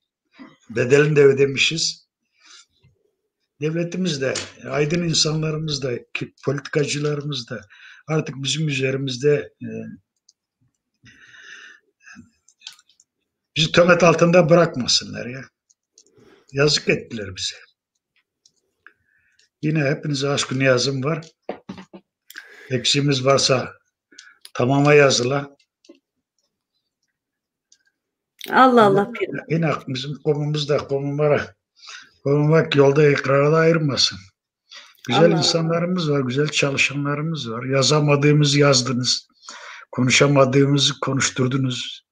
B: Bedelini de ödemişiz. Devletimiz de, aydın insanlarımız da, politikacılarımız da artık bizim üzerimizde bizi töhmet altında bırakmasınlar ya. Yazık ettiler bize. Yine hepinize aşk-ı niyazım var. Eksiğimiz varsa tamama yazıla.
A: Allah Allah.
B: Yine bizim komumuzda komumak yolda ikrarda ayırmasın. Güzel Allah insanlarımız var, güzel çalışanlarımız var. Yazamadığımızı yazdınız. Konuşamadığımızı konuşturdunuz.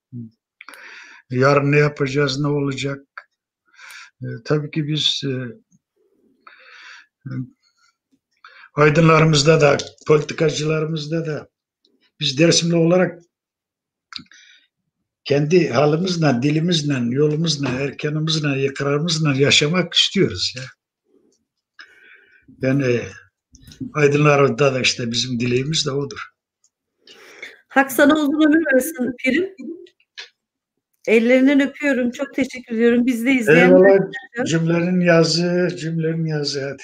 B: Yarın ne yapacağız, ne olacak? Tabii ki biz aydınlarımızda da, politikacılarımızda da biz Dersimli olarak kendi halimizle, dilimizle, yolumuzla, erkanımızla, ikrarımızla yaşamak istiyoruz ya. Yani aydınlarda da işte bizim dileğimiz de odur.
A: Hak sana uzun ömür versin Pirim. Ellerinden öpüyorum. Çok teşekkür ediyorum. Biz de izleyenler.
B: Eyvallah. Cümlenin yazı hadi.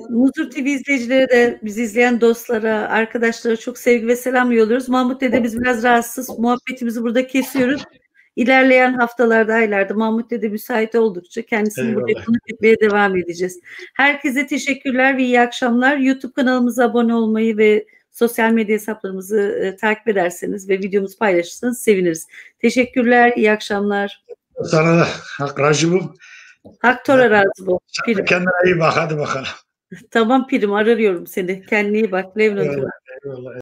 A: Muzur TV izleyicileri de, bizi izleyen dostlara, arkadaşlara çok sevgi ve selam yolluyoruz. Mahmut dedemiz biraz rahatsız. Muhabbetimizi burada kesiyoruz. İlerleyen haftalarda, aylarda Mahmut dede müsait oldukça kendisini burada konuk etmeye devam edeceğiz. Herkese teşekkürler ve iyi akşamlar. YouTube kanalımıza abone olmayı ve sosyal medya hesaplarımızı takip ederseniz ve videomuzu paylaşırsanız seviniriz. Teşekkürler, iyi akşamlar.
B: Sana da hak racibim.
A: Hak tora razı bu.
B: Kendine iyi bak, hadi bakalım.
A: Tamam Pirim, arıyorum seni. Kendine iyi bak. Eyvallah.